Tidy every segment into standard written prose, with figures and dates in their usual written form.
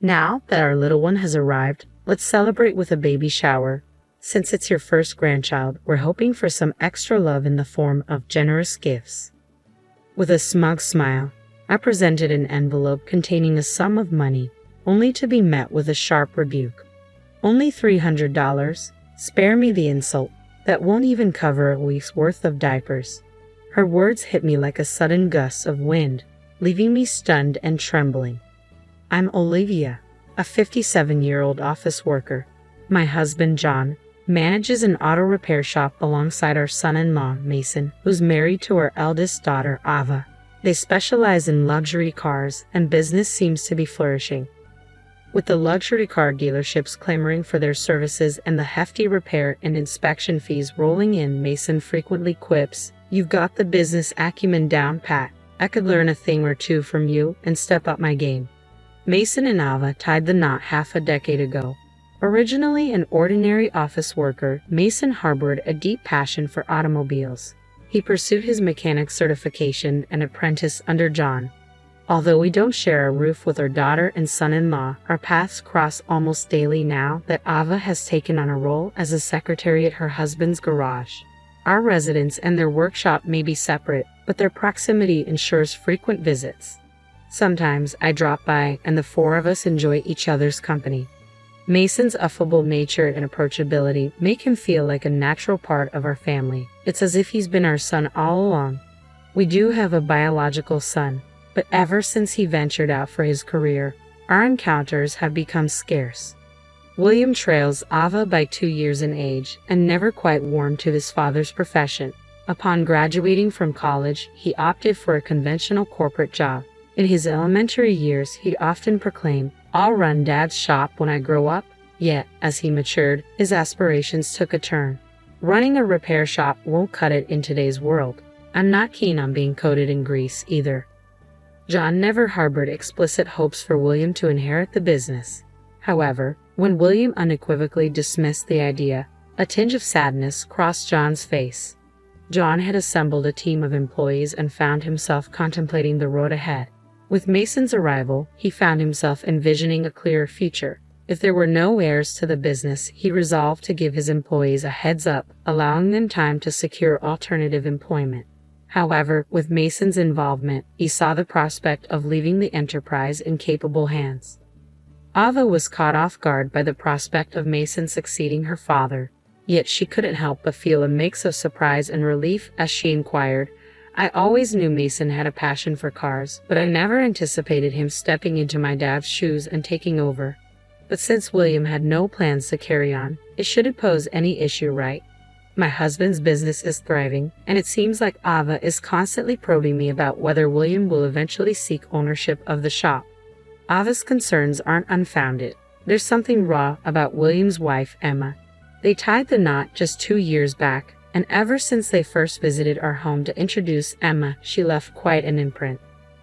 Now that our little one has arrived, let's celebrate with a baby shower. Since it's your first grandchild, we're hoping for some extra love in the form of generous gifts. With a smug smile, I presented an envelope containing a sum of money, only to be met with a sharp rebuke. Only $300? Spare me the insult. That won't even cover a week's worth of diapers. Her words hit me like a sudden gust of wind, leaving me stunned and trembling. I'm Olivia, a 57-year-old office worker. My husband, John, manages an auto repair shop alongside our son-in-law, Mason, who's married to our eldest daughter, Ava. They specialize in luxury cars, and business seems to be flourishing. With the luxury car dealerships clamoring for their services and the hefty repair and inspection fees rolling in, Mason frequently quips, "You've got the business acumen down pat. I could learn a thing or two from you and step up my game." Mason and Ava tied the knot half a decade ago. Originally an ordinary office worker, Mason harbored a deep passion for automobiles. He pursued his mechanic certification and apprenticed under John. Although we don't share a roof with our daughter and son-in-law, our paths cross almost daily now that Ava has taken on a role as a secretary at her husband's garage. Our residence and their workshop may be separate, but their proximity ensures frequent visits. Sometimes I drop by and the four of us enjoy each other's company. Mason's affable nature and approachability make him feel like a natural part of our family. It's as if he's been our son all along. We do have a biological son, but ever since he ventured out for his career, our encounters have become scarce. William trails Ava by 2 years in age and never quite warmed to his father's profession. Upon graduating from college, he opted for a conventional corporate job. In his elementary years, he'd often proclaim, "I'll run Dad's shop when I grow up." Yet, as he matured, his aspirations took a turn. Running a repair shop won't cut it in today's world. I'm not keen on being coated in grease either. John never harbored explicit hopes for William to inherit the business. However, when William unequivocally dismissed the idea, a tinge of sadness crossed John's face. John had assembled a team of employees and found himself contemplating the road ahead. With Mason's arrival, he found himself envisioning a clearer future. If there were no heirs to the business, he resolved to give his employees a heads up, allowing them time to secure alternative employment. However, with Mason's involvement, he saw the prospect of leaving the enterprise in capable hands. Ava was caught off guard by the prospect of Mason succeeding her father, yet she couldn't help but feel a mix of surprise and relief as she inquired, "I always knew Mason had a passion for cars, but I never anticipated him stepping into my dad's shoes and taking over." But since William had no plans to carry on, it shouldn't pose any issue, right? My husband's business is thriving, and it seems like Ava is constantly probing me about whether William will eventually seek ownership of the shop. Ava's concerns aren't unfounded. There's something raw about William's wife, Emma. They tied the knot just 2 years back, and ever since they first visited our home to introduce Emma, she left quite an imprint.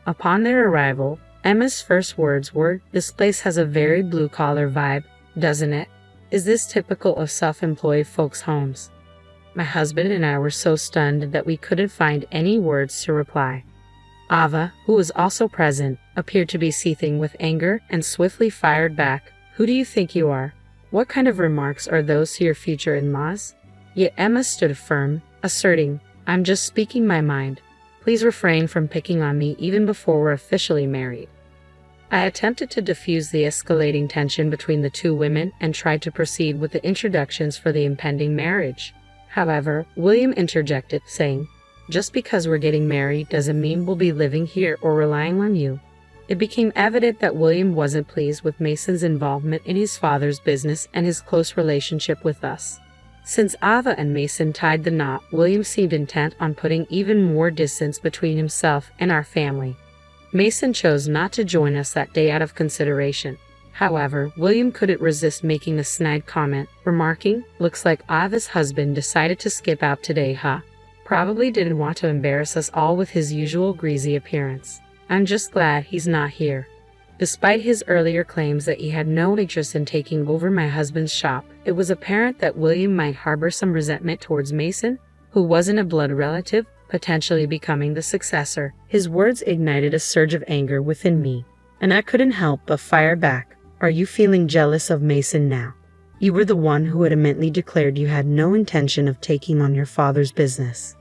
Upon their arrival, Emma's first words were, "This place has a very blue-collar vibe, doesn't it? Is this typical of self-employed folks' homes?" My husband and I were so stunned that we couldn't find any words to reply. Ava, who was also present, appeared to be seething with anger and swiftly fired back, "Who do you think you are? What kind of remarks are those to your future in-laws?" Yet Emma stood firm, asserting, "I'm just speaking my mind. Please refrain from picking on me even before we're officially married." I attempted to diffuse the escalating tension between the two women and tried to proceed with the introductions for the impending marriage. However, William interjected, saying, "Just because we're getting married doesn't mean we'll be living here or relying on you." It became evident that William wasn't pleased with Mason's involvement in his father's business and his close relationship with us. Since Ava and Mason tied the knot, William seemed intent on putting even more distance between himself and our family. Mason chose not to join us that day out of consideration. However, William couldn't resist making a snide comment, remarking, "Looks like Ava's husband decided to skip out today, huh? Probably didn't want to embarrass us all with his usual greasy appearance. I'm just glad he's not here." Despite his earlier claims that he had no interest in taking over my husband's shop, it was apparent that William might harbor some resentment towards Mason, who wasn't a blood relative, potentially becoming the successor. His words ignited a surge of anger within me, and I couldn't help but fire back. Are you feeling jealous of Mason now? You were the one who adamantly declared you had no intention of taking on your father's business.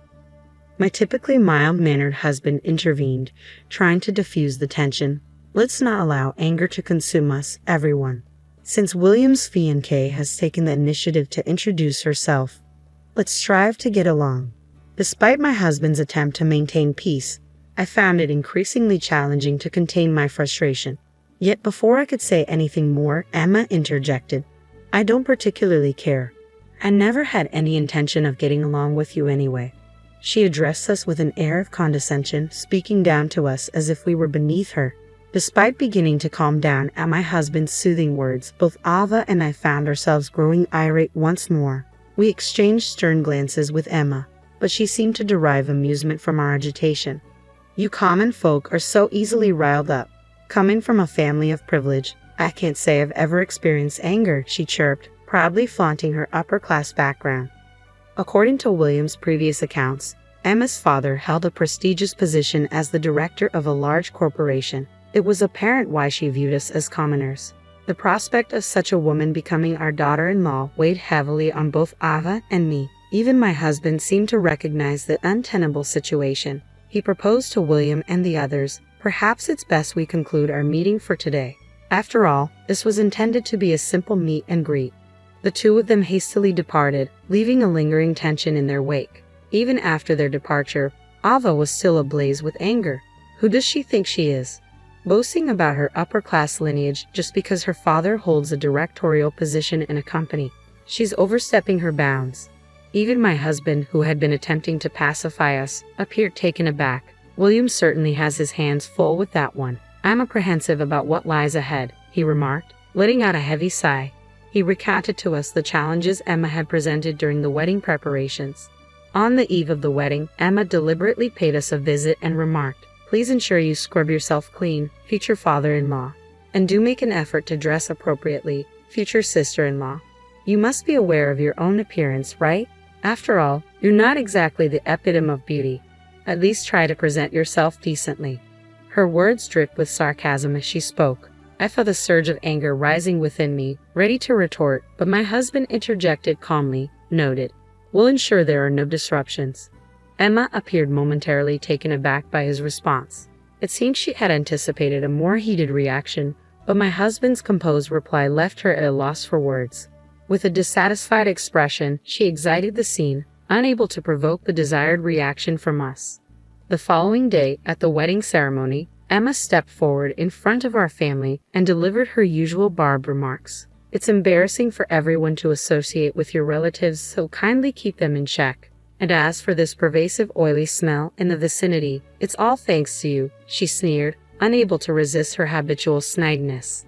My typically mild-mannered husband intervened, trying to diffuse the tension. Let's not allow anger to consume us, everyone. Since William's fiancée has taken the initiative to introduce herself, let's strive to get along. Despite my husband's attempt to maintain peace, I found it increasingly challenging to contain my frustration. Yet before I could say anything more, Emma interjected. I don't particularly care. I never had any intention of getting along with you anyway. She addressed us with an air of condescension, speaking down to us as if we were beneath her. Despite beginning to calm down at my husband's soothing words, both Ava and I found ourselves growing irate once more. We exchanged stern glances with Emma, but she seemed to derive amusement from our agitation. You common folk are so easily riled up. Coming from a family of privilege, I can't say I've ever experienced anger, she chirped, proudly flaunting her upper-class background. According to William's previous accounts, Emma's father held a prestigious position as the director of a large corporation. It was apparent why she viewed us as commoners. The prospect of such a woman becoming our daughter-in-law weighed heavily on both Ava and me. Even my husband seemed to recognize the untenable situation. He proposed to William and the others, perhaps it's best we conclude our meeting for today. After all, this was intended to be a simple meet and greet. The two of them hastily departed, leaving a lingering tension in their wake. Even after their departure, Ava was still ablaze with anger. Who does she think she is? Boasting about her upper-class lineage just because her father holds a directorial position in a company. She's overstepping her bounds. Even my husband, who had been attempting to pacify us, appeared taken aback. William certainly has his hands full with that one. I'm apprehensive about what lies ahead, he remarked, letting out a heavy sigh. He recounted to us the challenges Emma had presented during the wedding preparations. On the eve of the wedding, Emma deliberately paid us a visit and remarked, "Please ensure you scrub yourself clean, future father-in-law. And do make an effort to dress appropriately, future sister-in-law. You must be aware of your own appearance, right? After all, you're not exactly the epitome of beauty. At least try to present yourself decently." Her words dripped with sarcasm as she spoke. I felt a surge of anger rising within me, ready to retort, but my husband interjected calmly, "Noted. We'll ensure there are no disruptions." Emma appeared momentarily taken aback by his response. It seemed she had anticipated a more heated reaction, but my husband's composed reply left her at a loss for words. With a dissatisfied expression, she exited the scene, unable to provoke the desired reaction from us. The following day, at the wedding ceremony, Emma stepped forward in front of our family and delivered her usual barbed remarks. "It's embarrassing for everyone to associate with your relatives, so kindly keep them in check. And as for this pervasive oily smell in the vicinity, it's all thanks to you," she sneered, unable to resist her habitual snidiness.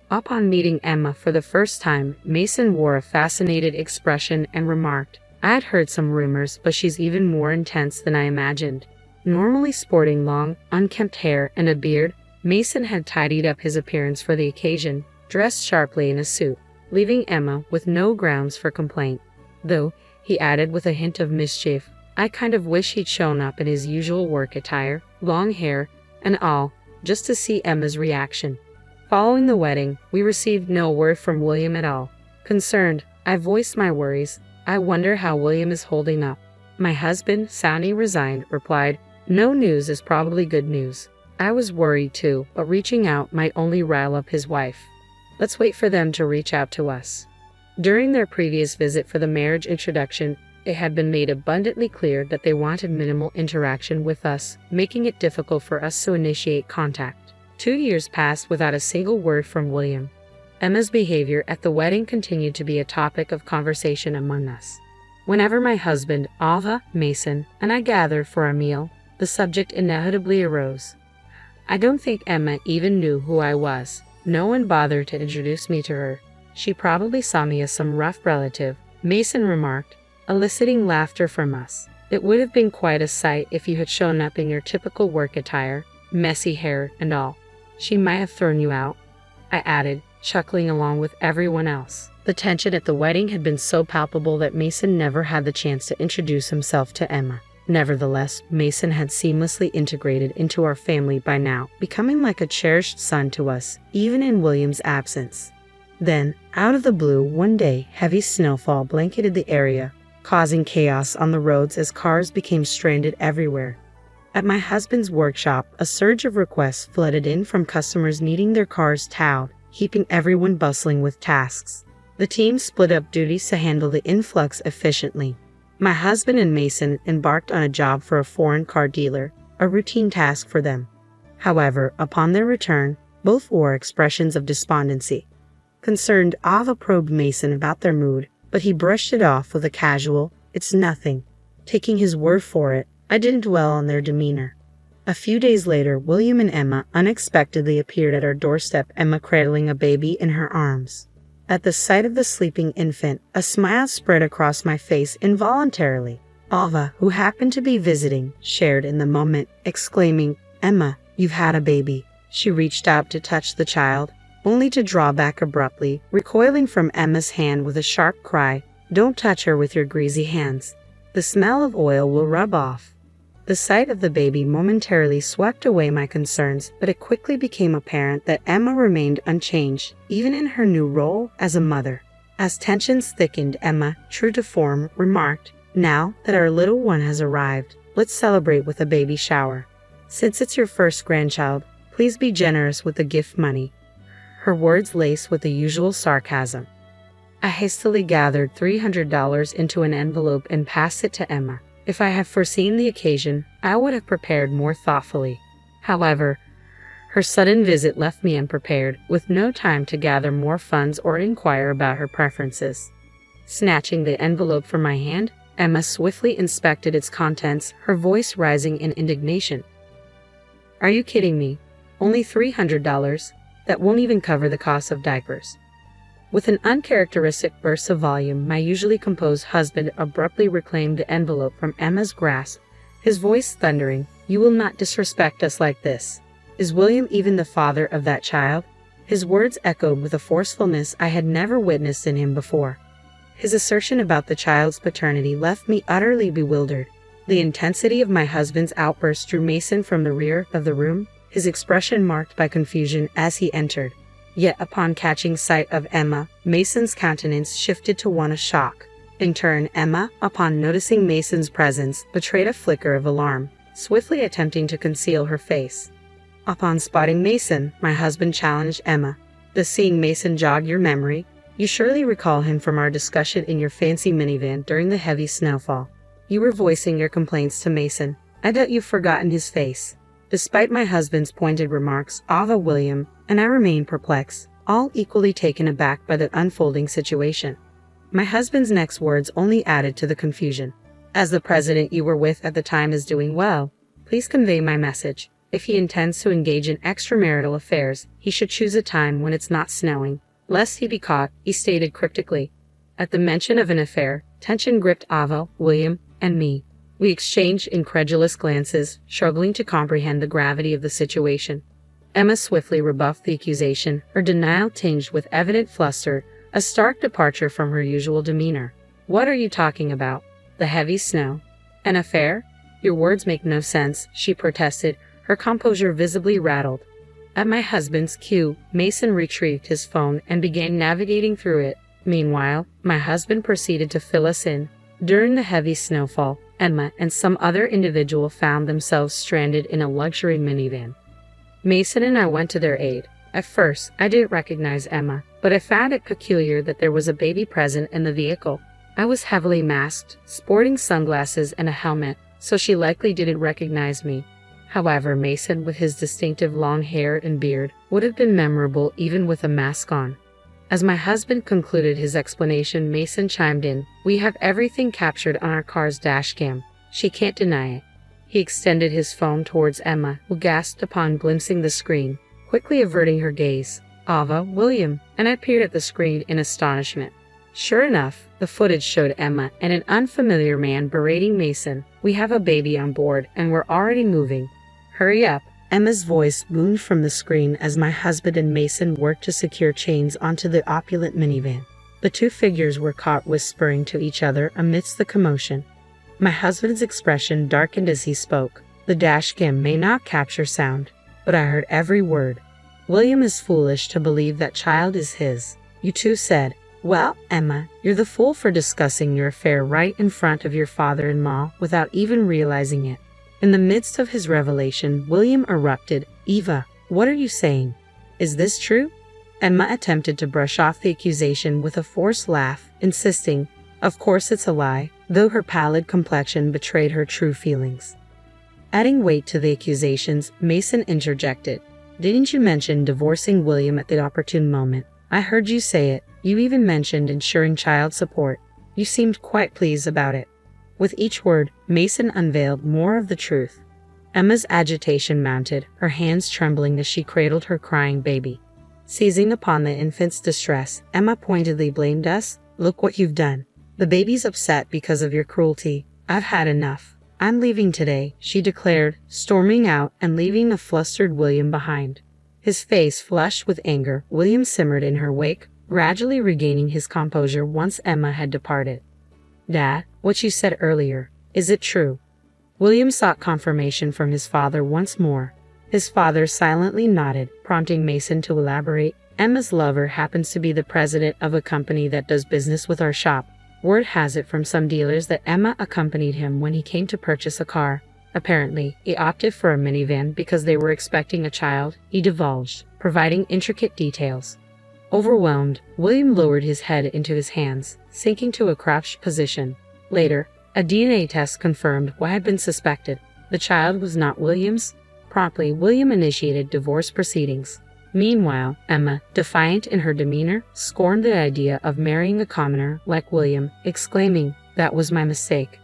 Upon meeting Emma for the first time, Mason wore a fascinated expression and remarked, "I had heard some rumors, but she's even more intense than I imagined." Normally sporting long, unkempt hair and a beard, Mason had tidied up his appearance for the occasion, dressed sharply in a suit, leaving Emma with no grounds for complaint. Though, he added with a hint of mischief, "I kind of wish he'd shown up in his usual work attire, long hair, and all, just to see Emma's reaction." Following the wedding, we received no word from William at all. Concerned, I voiced my worries. "I wonder how William is holding up." My husband, sounding resigned, replied, "No news is probably good news." I was worried too, but reaching out might only rile up his wife. Let's wait for them to reach out to us. During their previous visit for the marriage introduction, it had been made abundantly clear that they wanted minimal interaction with us, making it difficult for us to initiate contact. 2 years passed without a single word from William. Emma's behavior at the wedding continued to be a topic of conversation among us. Whenever my husband, Ava, Mason, and I gathered for a meal, the subject inevitably arose. I don't think Emma even knew who I was. No one bothered to introduce me to her. She probably saw me as some rough relative, Mason remarked, eliciting laughter from us. It would have been quite a sight if you had shown up in your typical work attire, messy hair and all. She might have thrown you out, I added, chuckling along with everyone else. The tension at the wedding had been so palpable that Mason never had the chance to introduce himself to Emma. Nevertheless, Mason had seamlessly integrated into our family by now, becoming like a cherished son to us, even in William's absence. Then, out of the blue, one day, heavy snowfall blanketed the area, causing chaos on the roads as cars became stranded everywhere. At my husband's workshop, a surge of requests flooded in from customers needing their cars towed, keeping everyone bustling with tasks. The team split up duties to handle the influx efficiently. My husband and Mason embarked on a job for a foreign car dealer, a routine task for them. However, upon their return, both wore expressions of despondency. Concerned, Ava probed Mason about their mood, but he brushed it off with a casual, "It's nothing." Taking his word for it, I didn't dwell on their demeanor. A few days later, William and Emma unexpectedly appeared at our doorstep, Emma cradling a baby in her arms. At the sight of the sleeping infant, a smile spread across my face involuntarily. Ava, who happened to be visiting, shared in the moment, exclaiming, "Emma, you've had a baby." She reached out to touch the child, only to draw back abruptly, recoiling from Emma's hand with a sharp cry, "Don't touch her with your greasy hands. The smell of oil will rub off." The sight of the baby momentarily swept away my concerns, but it quickly became apparent that Emma remained unchanged, even in her new role as a mother. As tensions thickened, Emma, true to form, remarked, "Now that our little one has arrived, let's celebrate with a baby shower. Since it's your first grandchild, please be generous with the gift money." Her words laced with the usual sarcasm. I hastily gathered $300 into an envelope and passed it to Emma. If I had foreseen the occasion, I would have prepared more thoughtfully. However, her sudden visit left me unprepared, with no time to gather more funds or inquire about her preferences. Snatching the envelope from my hand, Emma swiftly inspected its contents, her voice rising in indignation. "Are you kidding me? Only $300? That won't even cover the cost of diapers." With an uncharacteristic burst of volume, my usually composed husband abruptly reclaimed the envelope from Emma's grasp, his voice thundering, "You will not disrespect us like this. Is William even the father of that child?" His words echoed with a forcefulness I had never witnessed in him before. His assertion about the child's paternity left me utterly bewildered. The intensity of my husband's outburst drew Mason from the rear of the room, his expression marked by confusion as he entered. Yet upon catching sight of Emma, Mason's countenance shifted to one of shock. In turn, Emma, upon noticing Mason's presence, betrayed a flicker of alarm, swiftly attempting to conceal her face. Upon spotting Mason, my husband challenged Emma, "Does seeing Mason jog your memory? You surely recall him from our discussion in your fancy minivan during the heavy snowfall. You were voicing your complaints to Mason. I doubt you've forgotten his face." Despite my husband's pointed remarks, Ava, William, and I remained perplexed, all equally taken aback by the unfolding situation. My husband's next words only added to the confusion. "As the president you were with at the time is doing well, please convey my message. If he intends to engage in extramarital affairs, he should choose a time when it's not snowing, lest he be caught," he stated cryptically. At the mention of an affair, tension gripped Ava, William, and me. We exchanged incredulous glances, struggling to comprehend the gravity of the situation. Emma swiftly rebuffed the accusation, her denial tinged with evident fluster, a stark departure from her usual demeanor. "What are you talking about? The heavy snow? An affair? Your words make no sense," she protested, her composure visibly rattled. At my husband's cue, Mason retrieved his phone and began navigating through it. Meanwhile, my husband proceeded to fill us in. During the heavy snowfall, Emma and some other individual found themselves stranded in a luxury minivan. Mason and I went to their aid. At first, I didn't recognize Emma, but I found it peculiar that there was a baby present in the vehicle. I was heavily masked, sporting sunglasses and a helmet, so she likely didn't recognize me. However, Mason, with his distinctive long hair and beard, would have been memorable even with a mask on. As my husband concluded his explanation, Mason chimed in, "We have everything captured on our car's dashcam. She can't deny it." He extended his phone towards Emma, who gasped upon glimpsing the screen, quickly averting her gaze. "Ava, William," and I peered at the screen in astonishment. Sure enough, the footage showed Emma and an unfamiliar man berating Mason. "We have a baby on board, and we're already moving. Hurry up." Emma's voice boomed from the screen as my husband and Mason worked to secure chains onto the opulent minivan. The two figures were caught whispering to each other amidst the commotion. My husband's expression darkened as he spoke. The dash cam may not capture sound, but I heard every word. William is foolish to believe that child is his. You two said, well, Emma, you're the fool for discussing your affair right in front of your father-in-law without even realizing it. In the midst of his revelation, William erupted, Eva, what are you saying? Is this true? Emma attempted to brush off the accusation with a forced laugh, insisting, of course it's a lie, though her pallid complexion betrayed her true feelings. Adding weight to the accusations, Mason interjected, didn't you mention divorcing William at the opportune moment? I heard you say it. You even mentioned ensuring child support. You seemed quite pleased about it. With each word, Mason unveiled more of the truth. Emma's agitation mounted, her hands trembling as she cradled her crying baby. Seizing upon the infant's distress, Emma pointedly blamed us. Look what you've done. The baby's upset because of your cruelty. I've had enough. I'm leaving today, she declared, storming out and leaving the flustered William behind. His face flushed with anger, William simmered in her wake, gradually regaining his composure once Emma had departed. Dad, what you said earlier, is it true? William sought confirmation from his father once more. His father silently nodded, prompting Mason to elaborate. Emma's lover happens to be the president of a company that does business with our shop. Word has it from some dealers that Emma accompanied him when he came to purchase a car. Apparently, he opted for a minivan because they were expecting a child, he divulged, providing intricate details. Overwhelmed, William lowered his head into his hands, sinking to a crouched position. Later, a DNA test confirmed what had been suspected. The child was not William's. Promptly, William initiated divorce proceedings. Meanwhile, Emma, defiant in her demeanor, scorned the idea of marrying a commoner like William, exclaiming, that was my mistake.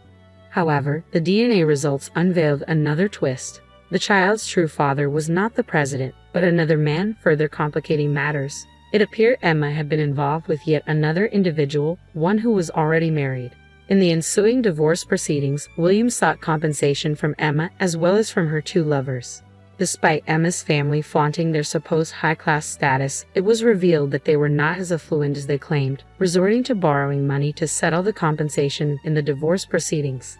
However, the DNA results unveiled another twist. The child's true father was not the president, but another man, further complicating matters. It appeared Emma had been involved with yet another individual, one who was already married. In the ensuing divorce proceedings, William sought compensation from Emma as well as from her two lovers. Despite Emma's family flaunting their supposed high-class status, it was revealed that they were not as affluent as they claimed, resorting to borrowing money to settle the compensation in the divorce proceedings.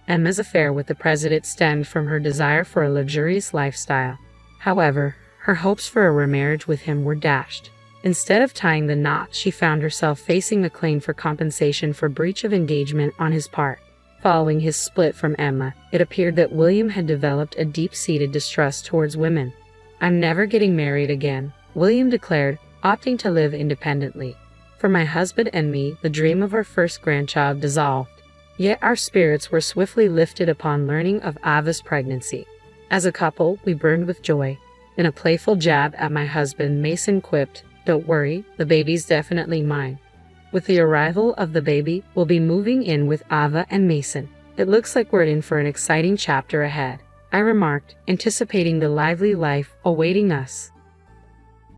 Emma's affair with the president stemmed from her desire for a luxurious lifestyle. However, her hopes for a remarriage with him were dashed. Instead of tying the knot, she found herself facing a claim for compensation for breach of engagement on his part. Following his split from Emma, it appeared that William had developed a deep-seated distrust towards women. I'm never getting married again, William declared, opting to live independently. For my husband and me, the dream of our first grandchild dissolved. Yet our spirits were swiftly lifted upon learning of Ava's pregnancy. As a couple, we burned with joy. In a playful jab at my husband, Mason quipped, don't worry, the baby's definitely mine. With the arrival of the baby, we'll be moving in with Ava and Mason. It looks like we're in for an exciting chapter ahead, I remarked, anticipating the lively life awaiting us.